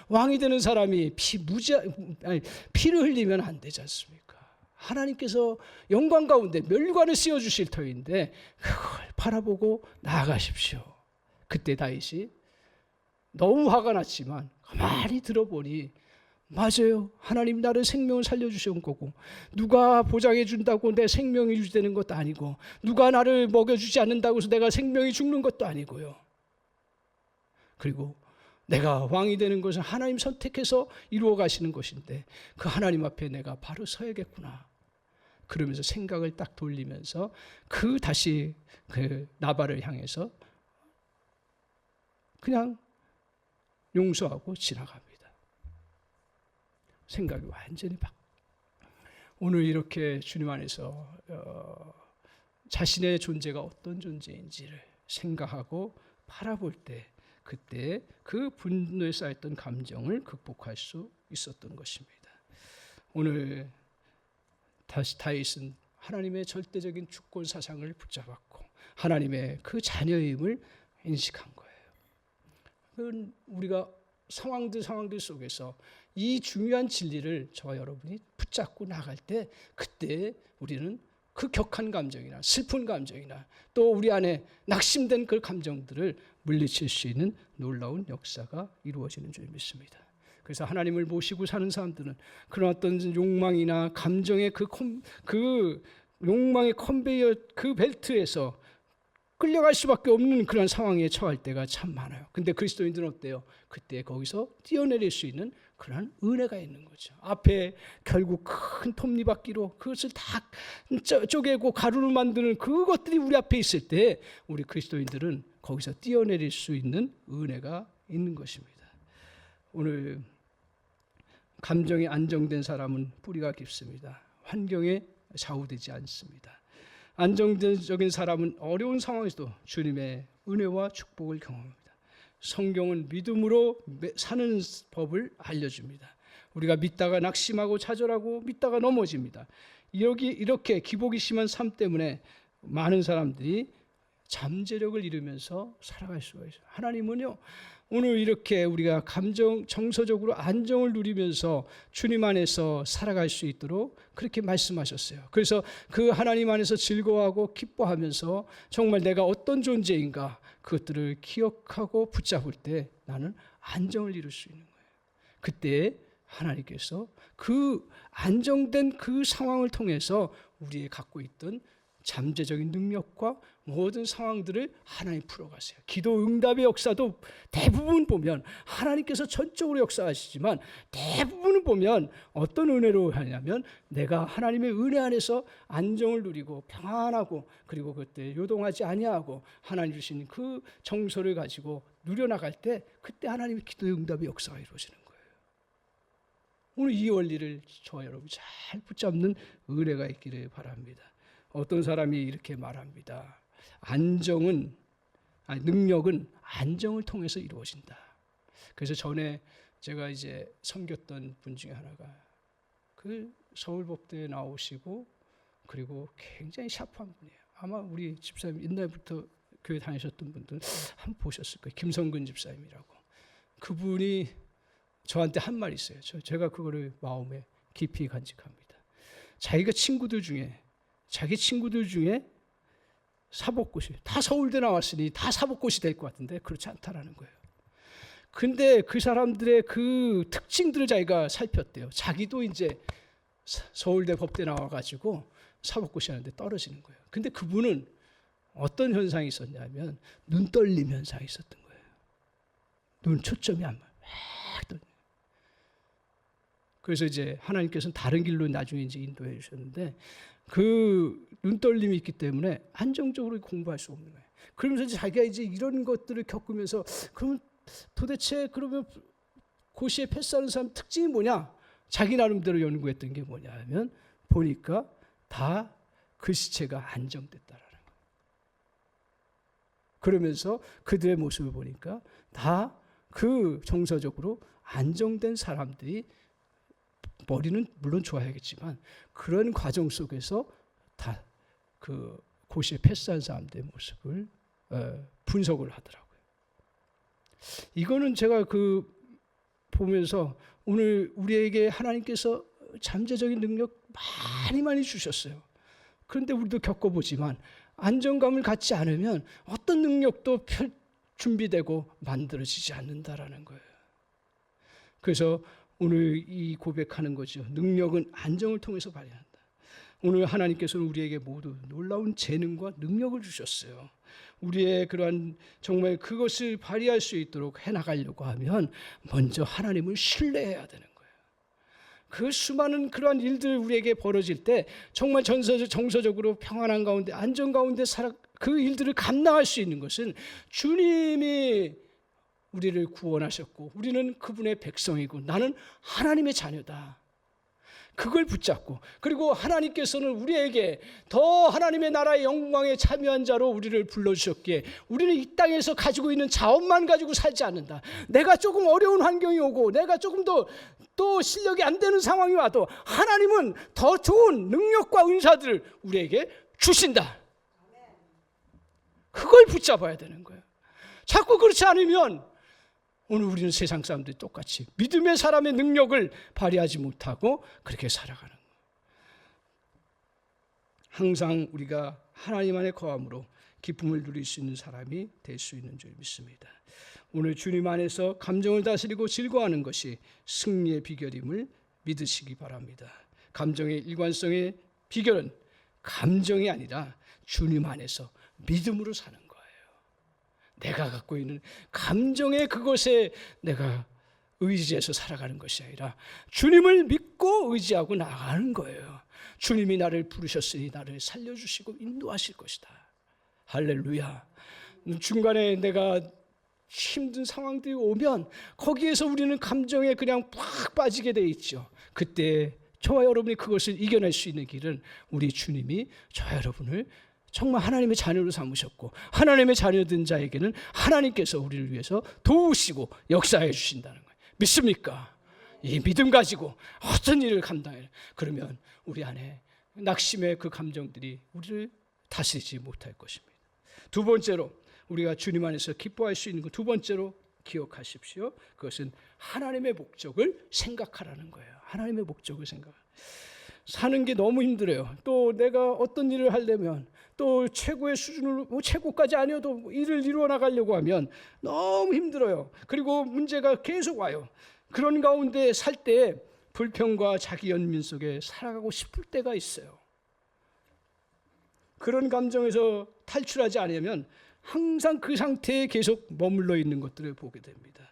왕이 되는 사람이 피를 흘리면 안 되지 않습니까? 하나님께서 영광 가운데 멸관을 씌워주실 터인데 그걸 바라보고 나아가십시오. 그때 다윗이 너무 화가 났지만 가만히 들어보니 맞아요. 하나님 나를 생명을 살려주신 거고 누가 보장해 준다고 내 생명이 유지되는 것도 아니고 누가 나를 먹여주지 않는다고 해서 내가 생명이 죽는 것도 아니고요. 그리고 내가 왕이 되는 것은 하나님 선택해서 이루어 가시는 것인데 그 하나님 앞에 내가 바로 서야겠구나. 그러면서 생각을 딱 돌리면서 다시 그 나발을 향해서 그냥 용서하고 지나갑니다. 생각이 완전히 오늘 이렇게 주님 안에서 자신의 존재가 어떤 존재인지를 생각하고 바라볼 때 그때 그 분노에 쌓였던 감정을 극복할 수 있었던 것입니다. 오늘 다시 다윗은 하나님의 절대적인 주권 사상을 붙잡았고 하나님의 그 자녀임을 인식한 거예요. 우리가 상황들 속에서 이 중요한 진리를 저와 여러분이 붙잡고 나갈 때 그때 우리는 그 격한 감정이나 슬픈 감정이나 또 우리 안에 낙심된 그 감정들을 물리칠 수 있는 놀라운 역사가 이루어지는 줄 믿습니다. 그래서 하나님을 모시고 사는 사람들은 그런 어떤 욕망이나 감정의 그 욕망의 컨베이어 그 벨트에서 끌려갈 수밖에 없는 그런 상황에 처할 때가 참 많아요. 근데 그리스도인들은 어때요? 그때 거기서 뛰어내릴 수 있는 그런 은혜가 있는 거죠. 앞에 결국 큰 톱니바퀴로 그것을 다 쪼개고 가루로 만드는 그것들이 우리 앞에 있을 때 우리 그리스도인들은 거기서 뛰어내릴 수 있는 은혜가 있는 것입니다. 오늘 감정이 안정된 사람은 뿌리가 깊습니다. 환경에 좌우되지 않습니다. 안정적인 사람은 어려운 상황에서도 주님의 은혜와 축복을 경험합니다. 성경은 믿음으로 사는 법을 알려줍니다. 우리가 믿다가 낙심하고 좌절하고 믿다가 넘어집니다. 이렇게 기복이 심한 삶 때문에 많은 사람들이 잠재력을 잃으면서 살아갈 수가 있어요. 하나님은요, 오늘 이렇게 우리가 정서적으로 안정을 누리면서 주님 안에서 살아갈 수 있도록 그렇게 말씀하셨어요. 그래서 그 하나님 안에서 즐거워하고 기뻐하면서 정말 내가 어떤 존재인가 그것들을 기억하고 붙잡을 때 나는 안정을 이룰 수 있는 거예요. 그때 하나님께서 그 안정된 그 상황을 통해서 우리의 갖고 있던 잠재적인 능력과 모든 상황들을 하나님 풀어가세요. 기도 응답의 역사도 대부분 보면 하나님께서 전적으로 역사하시지만 대부분은 보면 어떤 은혜로 하냐면 내가 하나님의 은혜 안에서 안정을 누리고 평안하고 그리고 그때 요동하지 아니하고 하나님 주신 그 정서를 가지고 누려나갈 때 그때 하나님의 기도 응답의 역사가 이루어지는 거예요. 오늘 이 원리를 저와 여러분이 잘 붙잡는 은혜가 있기를 바랍니다. 어떤 사람이 이렇게 말합니다. 능력은 안정을 통해서 이루어진다. 그래서 전에 제가 이제 섬겼던 분 중에 하나가 그 서울법대에 나오시고 그리고 굉장히 샤프한 분이에요. 아마 우리 집사님 옛날부터 교회 다니셨던 분들 한번 보셨을 거예요. 김성근 집사님이라고. 그분이 저한테 한 말이 있어요. 제가 그거를 마음에 깊이 간직합니다. 자기 친구들 중에 사법고시 다 서울대 나왔으니 다 사법고시 될 것 같은데 그렇지 않다라는 거예요. 근데 그 사람들의 그 특징들을 자기가 살폈대요. 자기도 이제 서울대 법대 나와가지고 사법고시 하는데 떨어지는 거예요. 근데 그분은 어떤 현상이 있었냐면 눈 떨림 현상이 있었던 거예요. 눈 초점이 안 맞아요. 그래서 이제 하나님께서는 다른 길로 나중에 이제 인도해 주셨는데 그 눈떨림이 있기 때문에 안정적으로 공부할 수 없는 거예요. 그러면서 이제 자기가 이제 이런 것들을 겪으면서 그러면 도대체 그러면 고시에 패스하는 사람 특징이 뭐냐? 자기 나름대로 연구했던 게 뭐냐 하면 보니까 다 글씨체가 안정됐다라는 거예요. 그러면서 그들의 모습을 보니까 다 그 정서적으로 안정된 사람들이 머리는 물론 좋아야겠지만 그런 과정 속에서 다 그 고시에 패스한 사람들의 모습을 분석을 하더라고요. 이거는 제가 보면서 오늘 우리에게 하나님께서 잠재적인 능력 많이 주셨어요. 그런데 우리도 겪어보지만 안정감을 갖지 않으면 어떤 능력도 준비되고 만들어지지 않는다라는 거예요. 그래서 오늘 이 고백하는 거죠. 능력은 안정을 통해서 발휘한다. 오늘 하나님께서는 우리에게 모두 놀라운 재능과 능력을 주셨어요. 우리의 그러한 정말 그것을 발휘할 수 있도록 해나가려고 하면 먼저 하나님을 신뢰해야 되는 거예요. 그 수많은 그러한 일들 우리에게 벌어질 때 정말 정서적으로 평안한 가운데 안정 가운데 그 일들을 감당할 수 있는 것은 주님이 우리를 구원하셨고 우리는 그분의 백성이고 나는 하나님의 자녀다. 그걸 붙잡고 그리고 하나님께서는 우리에게 더 하나님의 나라의 영광에 참여한 자로 우리를 불러주셨기에 우리는 이 땅에서 가지고 있는 자원만 가지고 살지 않는다. 내가 조금 어려운 환경이 오고 내가 조금 또 실력이 안 되는 상황이 와도 하나님은 더 좋은 능력과 은사들을 우리에게 주신다. 그걸 붙잡아야 되는 거예요. 자꾸 그렇지 않으면 오늘 우리는 세상 사람들이 똑같이 믿음의 사람의 능력을 발휘하지 못하고 그렇게 살아가는 거예요. 항상 우리가 하나님 안에 거함으로 기쁨을 누릴 수 있는 사람이 될 수 있는 줄 믿습니다. 오늘 주님 안에서 감정을 다스리고 즐거워하는 것이 승리의 비결임을 믿으시기 바랍니다. 감정의 일관성의 비결은 감정이 아니라 주님 안에서 믿음으로 사는 거예요. 내가 갖고 있는 감정의 그것에 내가 의지해서 살아가는 것이 아니라 주님을 믿고 의지하고 나가는 거예요. 주님이 나를 부르셨으니 나를 살려주시고 인도하실 것이다. 할렐루야. 중간에 내가 힘든 상황들이 오면 거기에서 우리는 감정에 그냥 팍 빠지게 돼 있죠. 그때 저와 여러분이 그것을 이겨낼 수 있는 길은 우리 주님이 저와 여러분을 정말 하나님의 자녀로 삼으셨고 하나님의 자녀된 자에게는 하나님께서 우리를 위해서 도우시고 역사해 주신다는 거예요. 믿습니까? 이 믿음 가지고 어떤 일을 감당해요. 그러면 우리 안에 낙심의 그 감정들이 우리를 다스리지 못할 것입니다. 두 번째로 우리가 주님 안에서 기뻐할 수 있는 것, 두 번째로 기억하십시오. 그것은 하나님의 목적을 생각하라는 거예요. 하나님의 목적을 생각하라. 사는 게 너무 힘들어요. 또 내가 어떤 일을 하려면 또 최고의 수준으로 최고까지 아니어도 일을 이루어 나가려고 하면 너무 힘들어요. 그리고 문제가 계속 와요. 그런 가운데 살 때 불평과 자기 연민 속에 살아가고 싶을 때가 있어요. 그런 감정에서 탈출하지 않으면 항상 그 상태에 계속 머물러 있는 것들을 보게 됩니다.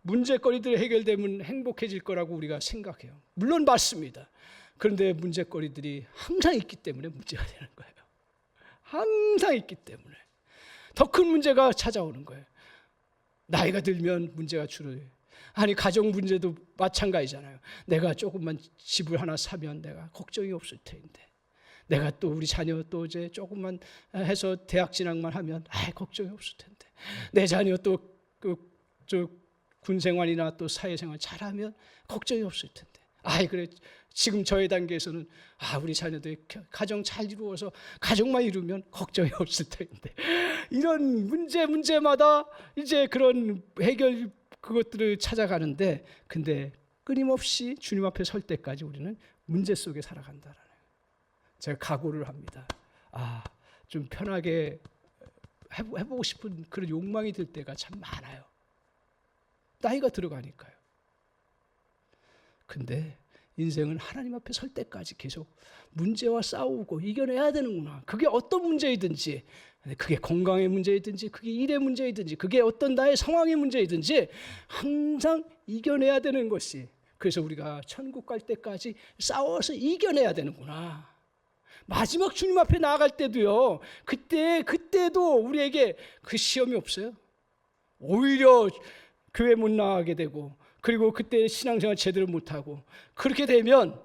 문제거리들이 해결되면 행복해질 거라고 우리가 생각해요. 물론 맞습니다. 그런데 문제거리들이 항상 있기 때문에 문제가 되는 거예요. 항상 있기 때문에 더 큰 문제가 찾아오는 거예요. 나이가 들면 문제가 줄어요. 아니 가정 문제도 마찬가지잖아요. 내가 조금만 집을 하나 사면 내가 걱정이 없을 텐데, 내가 또 우리 자녀 또 이제 조금만 해서 대학 진학만 하면 걱정이 없을 텐데, 내 자녀 또 군생활이나 또 사회생활 잘하면 걱정이 없을 텐데, 그래 지금 저의 단계에서는 우리 자녀들이 가정 잘 이루어서 가정만 이루면 걱정이 없을 텐데, 이런 문제마다 이제 그런 해결 그것들을 찾아가는데, 근데 끊임없이 주님 앞에 설 때까지 우리는 문제 속에 살아간다라는 거예요. 제가 각오를 합니다. 좀 편하게 해보고 싶은 그런 욕망이 들 때가 참 많아요. 나이가 들어가니까요. 근데 인생은 하나님 앞에 설 때까지 계속 문제와 싸우고 이겨내야 되는구나. 그게 어떤 문제이든지, 그게 건강의 문제이든지, 그게 일의 문제이든지, 그게 어떤 나의 상황의 문제이든지 항상 이겨내야 되는 것이, 그래서 우리가 천국 갈 때까지 싸워서 이겨내야 되는구나. 마지막 주님 앞에 나아갈 때도요, 그때도 우리에게 그 시험이 없어요. 오히려 교회 못 나가게 되고, 그리고 그때 신앙생활 제대로 못하고, 그렇게 되면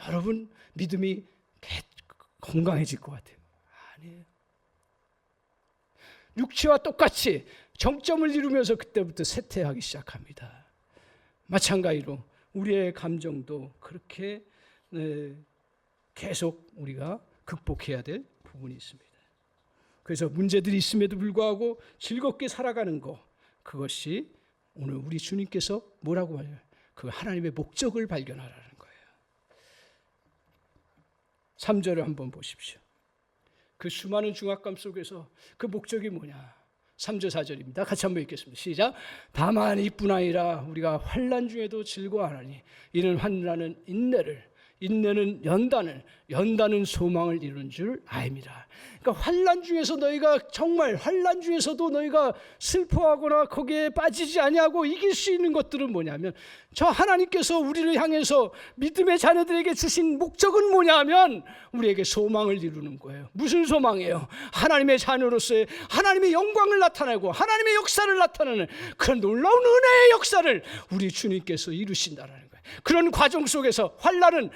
여러분 믿음이 건강해질 것 같아요. 아니에요. 육체와 똑같이 정점을 이루면서 그때부터 쇠퇴하기 시작합니다. 마찬가지로 우리의 감정도 그렇게 계속 우리가 극복해야 될 부분이 있습니다. 그래서 문제들이 있음에도 불구하고 즐겁게 살아가는 것, 그것이 오늘 우리 주님께서 뭐라고 하냐, 그 하나님의 목적을 발견하라는 거예요. 3절을 한번 보십시오. 그 수많은 중압감 속에서 그 목적이 뭐냐. 3절 4절입니다. 같이 한번 읽겠습니다. 시작. 다만 이뿐 아니라 우리가 환난 중에도 즐거워하나니 이는 환난은 인내는 연단은 소망을 이루는 줄 아입니다. 그러니까 환난 중에서 너희가 정말 환난 중에서도 너희가 슬퍼하거나 거기에 빠지지 아니하고 이길 수 있는 것들은 뭐냐면, 저 하나님께서 우리를 향해서 믿음의 자녀들에게 주신 목적은 뭐냐면 우리에게 소망을 이루는 거예요. 무슨 소망이에요? 하나님의 자녀로서의 하나님의 영광을 나타내고 하나님의 역사를 나타내는 그런 놀라운 은혜의 역사를 우리 주님께서 이루신다라는 거예요. 그런 과정 속에서 환난을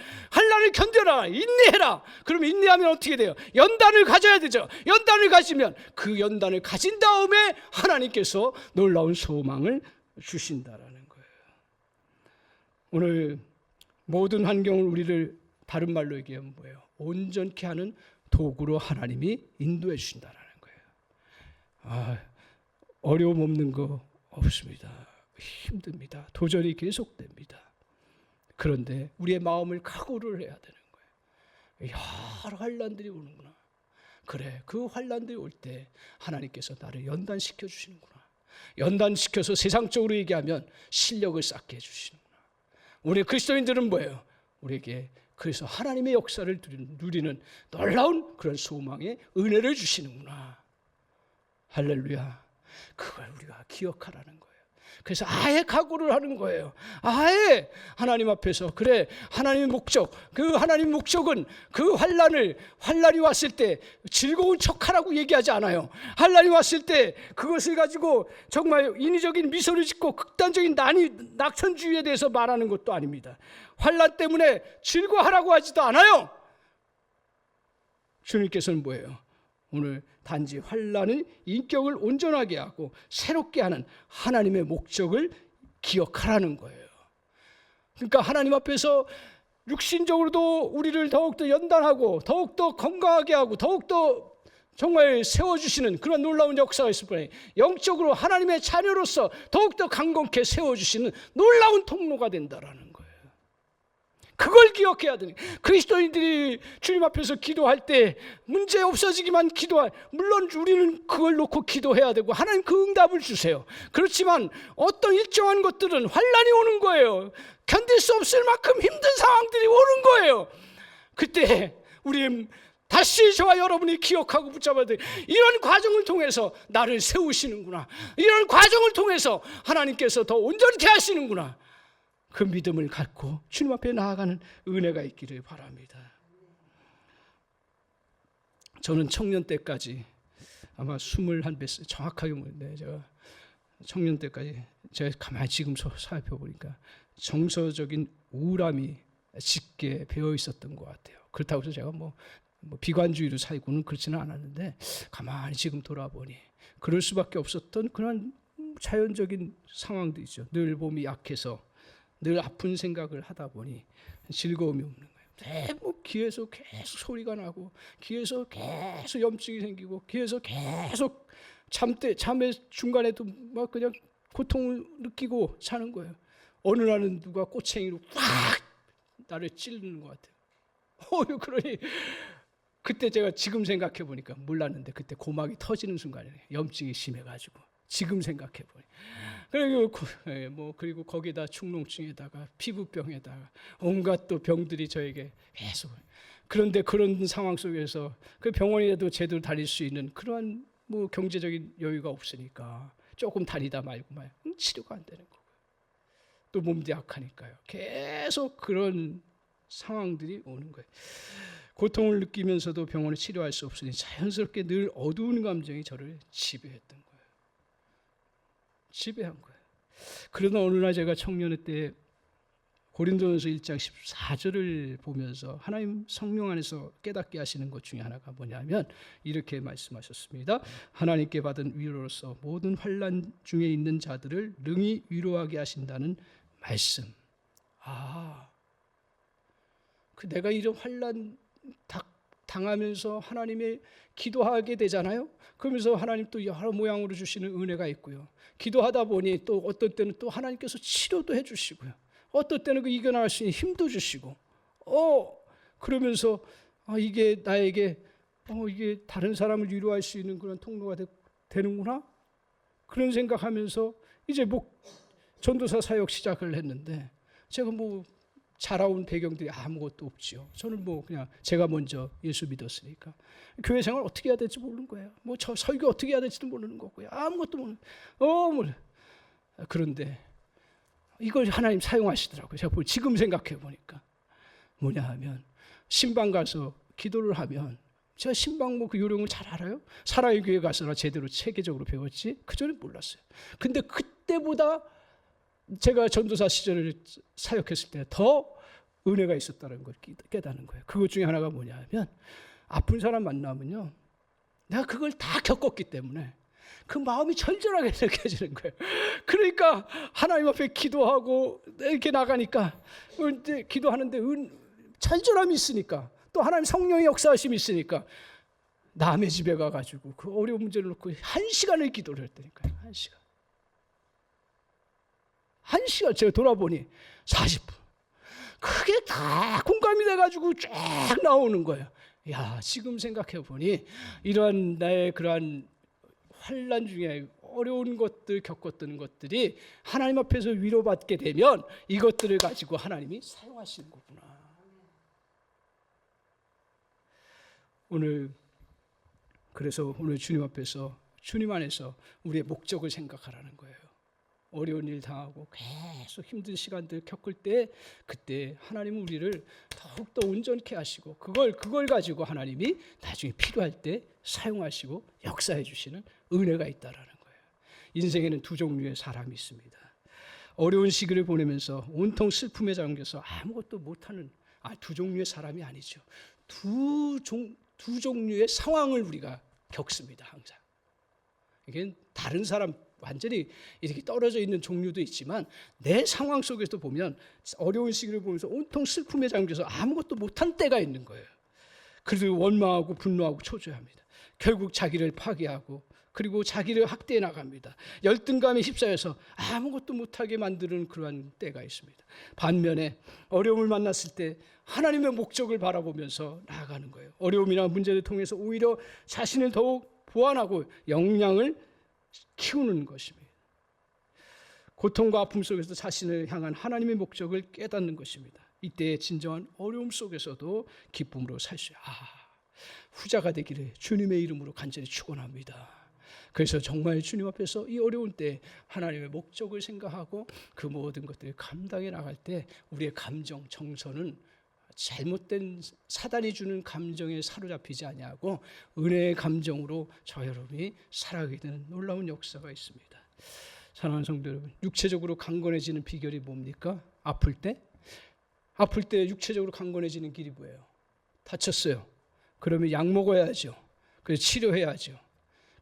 견뎌라, 인내해라. 그럼 인내하면 어떻게 돼요? 연단을 가져야 되죠. 연단을 가지면 그 연단을 가진 다음에 하나님께서 놀라운 소망을 주신다라는 거예요. 오늘 모든 환경을 우리를 다른 말로 얘기하면 뭐예요? 온전케 하는 도구로 하나님이 인도해 주신다라는 거예요. 어려움 없는 거 없습니다. 힘듭니다. 도전이 계속됩니다. 그런데 우리의 마음을 각오를 해야 되는 거예요. 여러 환난들이 오는구나. 그래, 그 환난들이 올 때 하나님께서 나를 연단시켜 주시는구나. 연단시켜서 세상적으로 얘기하면 실력을 쌓게 해주시는구나. 우리 그리스도인들은 뭐예요? 우리에게 그래서 하나님의 역사를 누리는 놀라운 그런 소망의 은혜를 주시는구나. 할렐루야. 그걸 우리가 기억하라는 거예요. 그래서 아예 각오를 하는 거예요. 아예 하나님 앞에서, 그래, 하나님의 목적, 그 하나님 목적은 그 환난이 왔을 때 즐거운 척하라고 얘기하지 않아요. 환난이 왔을 때 그것을 가지고 정말 인위적인 미소를 짓고 극단적인 낙천주의에 대해서 말하는 것도 아닙니다. 환난 때문에 즐거워하라고 하지도 않아요. 주님께서는 뭐예요? 오늘 단지 환난의 인격을 온전하게 하고 새롭게 하는 하나님의 목적을 기억하라는 거예요. 그러니까 하나님 앞에서 육신적으로도 우리를 더욱더 연단하고 더욱더 건강하게 하고 더욱더 정말 세워주시는 그런 놀라운 역사가 있을 뿐아니라 영적으로 하나님의 자녀로서 더욱더 강건케 세워주시는 놀라운 통로가 된다라는 거예요. 그걸 기억해야 되는 거예요. 그리스도인들이 주님 앞에서 기도할 때 문제 없어지기만 물론 우리는 그걸 놓고 기도해야 되고 하나님 그 응답을 주세요. 그렇지만 어떤 일정한 것들은 환난이 오는 거예요. 견딜 수 없을 만큼 힘든 상황들이 오는 거예요. 그때 우리 다시 저와 여러분이 기억하고 붙잡아야 돼요. 이런 과정을 통해서 나를 세우시는구나. 이런 과정을 통해서 하나님께서 더 온전케 하시는구나. 그 믿음을 갖고 주님 앞에 나아가는 은혜가 있기를 바랍니다. 저는 청년 때까지 아마 21배, 정확하게 모르는데 제가 청년 때까지 제가 가만히 지금 살펴보니까 정서적인 우울함이 짙게 배어 있었던 것 같아요. 그렇다고 해서 제가 뭐 비관주의로 살고는 그렇지는 않았는데 가만히 지금 돌아보니 그럴 수밖에 없었던 그런 자연적인 상황도 있죠. 늘 몸이 약해서 늘 아픈 생각을 하다 보니 즐거움이 없는 거예요. 뭐 귀에서 계속 소리가 나고 귀에서 계속 염증이 생기고 귀에서 계속 잠의 중간에도 막 그냥 고통을 느끼고 사는 거예요. 어느 날은 누가 꼬챙이로 확 나를 찌르는 것 같아요. 그러니 그때 제가 지금 생각해 보니까 몰랐는데 그때 고막이 터지는 순간에 염증이 심해가지고 지금 생각해 보니 그리고 거기다 축농증에다가 피부병에다가 온갖 또 병들이 저에게 계속. 그런데 그런 상황 속에서 그 병원이라도 제대로 다닐 수 있는 그러한 뭐 경제적인 여유가 없으니까 조금 다니다 말고 치료가 안 되는 거고요. 또 몸도 약하니까요. 계속 그런 상황들이 오는 거예요. 고통을 느끼면서도 병원을 치료할 수 없으니 자연스럽게 늘 어두운 감정이 저를 지배했던 거예요. 지배한 거예요. 그러나 어느 날 제가 청년회 때 고린도전서 1장 14절을 보면서 하나님 성령 안에서 깨닫게 하시는 것 중에 하나가 뭐냐면 이렇게 말씀하셨습니다. 하나님께 받은 위로로서 모든 환난 중에 있는 자들을 능히 위로하게 하신다는 말씀. 그 내가 이런 환난 당하면서 하나님의 기도하게 되잖아요. 그러면서 하나님 또 여러 모양으로 주시는 은혜가 있고요. 기도하다 보니 또 어떤 때는 또 하나님께서 치료도 해주시고요. 어떤 때는 그 이겨나갈 수 있는 힘도 주시고, 그러면서 이게 나에게 이게 다른 사람을 위로할 수 있는 그런 통로가 되는구나. 그런 생각하면서 이제 전도사 사역 시작을 했는데 제가 자라온 배경들이 아무것도 없지요. 저는 그냥 제가 먼저 예수 믿었으니까 교회 생활 어떻게 해야 될지 모르는 거예요. 저 설교 어떻게 해야 될지도 모르는 거고요. 아무것도 모르는. 그런데 이걸 하나님 사용하시더라고요. 제가 지금 생각해 보니까 뭐냐 하면 신방 가서 기도를 하면 제가 신방 그 요령을 잘 알아요. 사랑의 교회 가서나 제대로 체계적으로 배웠지 그전에 몰랐어요. 근데 그때보다 제가 전도사 시절을 사역했을 때 더 은혜가 있었다는 걸 깨닫는 거예요. 그것 중에 하나가 뭐냐 하면 아픈 사람 만나면요, 내가 그걸 다 겪었기 때문에 그 마음이 절절하게 느껴지는 거예요. 그러니까 하나님 앞에 기도하고 이렇게 나가니까 기도하는데 절절함이 있으니까, 또 하나님 성령의 역사하심이 있으니까 남의 집에 가가지고 그 어려운 문제를 놓고 1시간을 기도를 했다니까요. 1시간. 1시간 제가 돌아보니 40분. 그게 다 공감이 돼가지고 쫙 나오는 거예요. 지금 생각해 보니 이러한 나의 그러한 환난 중에 어려운 것들 겪었던 것들이 하나님 앞에서 위로받게 되면 이것들을 가지고 하나님이 사용하시는 거구나. 그래서 오늘 주님 앞에서, 주님 안에서 우리의 목적을 생각하라는 거예요. 어려운 일 당하고 계속 힘든 시간들 겪을 때 그때 하나님은 우리를 더욱더 온전케 하시고 그걸 가지고 하나님이 나중에 필요할 때 사용하시고 역사해 주시는 은혜가 있다라는 거예요. 인생에는 두 종류의 사람이 있습니다. 어려운 시기를 보내면서 온통 슬픔에 잠겨서 아무것도 못하는 두 종류의 사람이 아니죠. 두 종류의 상황을 우리가 겪습니다. 항상 이게 다른 사람 완전히 이렇게 떨어져 있는 종류도 있지만 내 상황 속에서 보면 어려운 시기를 보면서 온통 슬픔에 잠겨서 아무것도 못한 때가 있는 거예요. 그래서 원망하고 분노하고 초조해합니다. 결국 자기를 파괴하고 그리고 자기를 학대해 나갑니다. 열등감에 휩싸여서 아무것도 못하게 만드는 그러한 때가 있습니다. 반면에 어려움을 만났을 때 하나님의 목적을 바라보면서 나아가는 거예요. 어려움이나 문제를 통해서 오히려 자신을 더욱 보완하고 역량을 키우는 것입니다. 고통과 아픔 속에서 자신을 향한 하나님의 목적을 깨닫는 것입니다. 이때의 진정한 어려움 속에서도 기쁨으로 살 수, 후자가 되기를 주님의 이름으로 간절히 축원합니다. 그래서 정말 주님 앞에서 이 어려운 때 하나님의 목적을 생각하고 그 모든 것들을 감당해 나갈 때 우리의 감정, 정서는 잘못된 사단이 주는 감정에 사로잡히지 아니하고 은혜의 감정으로 저 여러분이 살아가게 되는 놀라운 역사가 있습니다. 사랑하는 성도 여러분, 육체적으로 강건해지는 비결이 뭡니까? 아플 때 육체적으로 강건해지는 길이 뭐예요? 다쳤어요. 그러면 약 먹어야죠. 그래서 치료해야죠.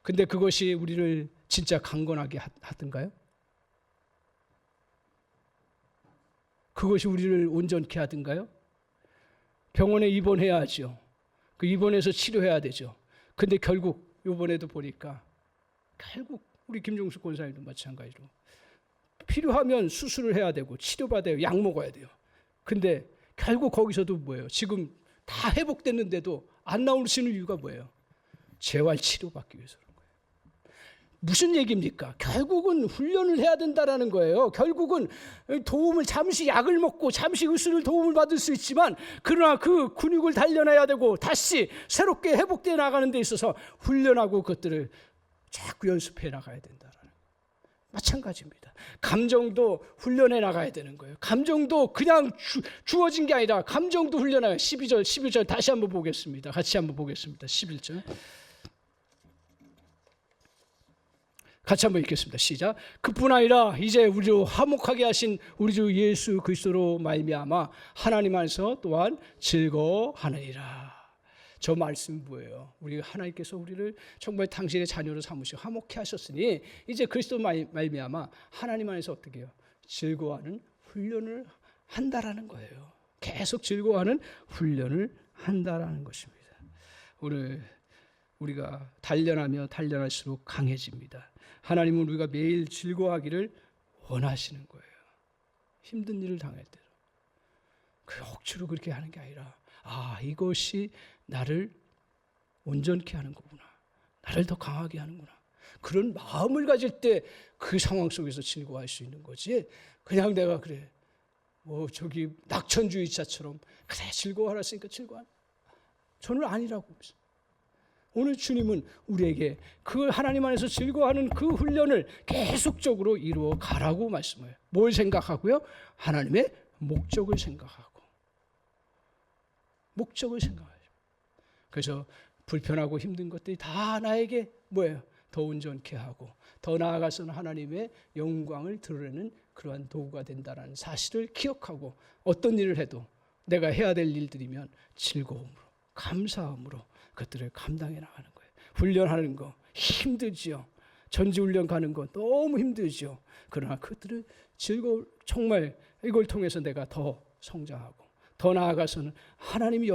근데 그것이 우리를 진짜 강건하게 하던가요? 그것이 우리를 온전케 하던가요? 병원에 입원해야죠. 그 입원해서 치료해야 되죠. 근데 결국 이번에도 보니까 결국 우리 김종수 권사님도 마찬가지로 필요하면 수술을 해야 되고 치료받아야 약 먹어야 돼요. 근데 결국 거기서도 뭐예요? 지금 다 회복됐는데도 안 나오시는 이유가 뭐예요? 재활 치료받기 위해서. 무슨 얘기입니까? 결국은 훈련을 해야 된다라는 거예요. 결국은 도움을 잠시 약을 먹고 잠시 의술을 도움을 받을 수 있지만 그러나 그 근육을 단련해야 되고 다시 새롭게 회복되어 나가는 데 있어서 훈련하고 그것들을 자꾸 연습해 나가야 된다라는 거예요. 마찬가지입니다. 감정도 훈련해 나가야 되는 거예요. 감정도 그냥 주어진 게 아니라 감정도 훈련해요. 12절 다시 한번 보겠습니다. 같이 한번 보겠습니다. 11절. 같이 한번 읽겠습니다. 시작. 그뿐 아니라 이제 우리로 화목하게 하신 우리 주 예수 그리스도로 말미암아 하나님 안에서 또한 즐거워하느니라. 저 말씀 뭐예요? 우리 하나님께서 우리를 정말 당신의 자녀로 삼으시고 화목케 하셨으니 이제 그리스도 말미암아 하나님 안에서 어떻게 해요? 즐거워하는 훈련을 한다라는 거예요. 계속 즐거워하는 훈련을 한다라는 것입니다. 오늘 우리가 단련하며 단련할수록 강해집니다. 하나님은 우리가 매일 즐거워하기를 원하시는 거예요. 힘든 일을 당할 때도. 그 억지로 그렇게 하는 게 아니라 이것이 나를 온전케 하는 거구나. 나를 더 강하게 하는구나. 그런 마음을 가질 때 그 상황 속에서 즐거워할 수 있는 거지. 그냥 내가 그래 저기 낙천주의자처럼 그래 즐거워하라 했으니까 즐거워. 저는 아니라고. 오늘 주님은 우리에게 그 하나님 안에서 즐거워하는 그 훈련을 계속적으로 이루어 가라고 말씀해요. 뭘 생각하고요? 하나님의 목적을 생각하고. 목적을 생각하죠. 그래서 불편하고 힘든 것들이 다 나에게 뭐예요? 더 온전케 하고 더 나아가서는 하나님의 영광을 드러내는 그러한 도구가 된다는 사실을 기억하고 어떤 일을 해도 내가 해야 될 일들이면 즐거움으로 감사함으로 그것들을 감당해 나가는 거예요. 훈련하는 거 힘들지요. 전지훈련 가는 거 너무 힘들지요. 그러나 그것들을 정말 이걸 통해서 내가 더 성장하고 더 나아가서는 하나님이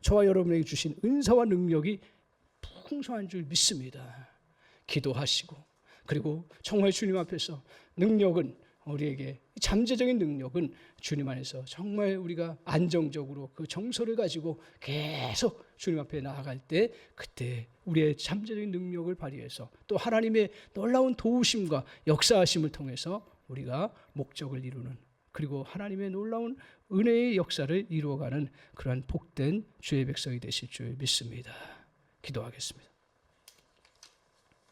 저와 여러분에게 주신 은사와 능력이 풍성한 줄 믿습니다. 기도하시고 그리고 정말 주님 앞에서 능력은 우리에게 잠재적인 능력은 주님 안에서 정말 우리가 안정적으로 그 정서를 가지고 계속 주님 앞에 나아갈 때 그때 우리의 잠재적인 능력을 발휘해서 또 하나님의 놀라운 도우심과 역사하심을 통해서 우리가 목적을 이루는 그리고 하나님의 놀라운 은혜의 역사를 이루어가는 그러한 복된 주의 백성이 되실 줄 믿습니다. 기도하겠습니다.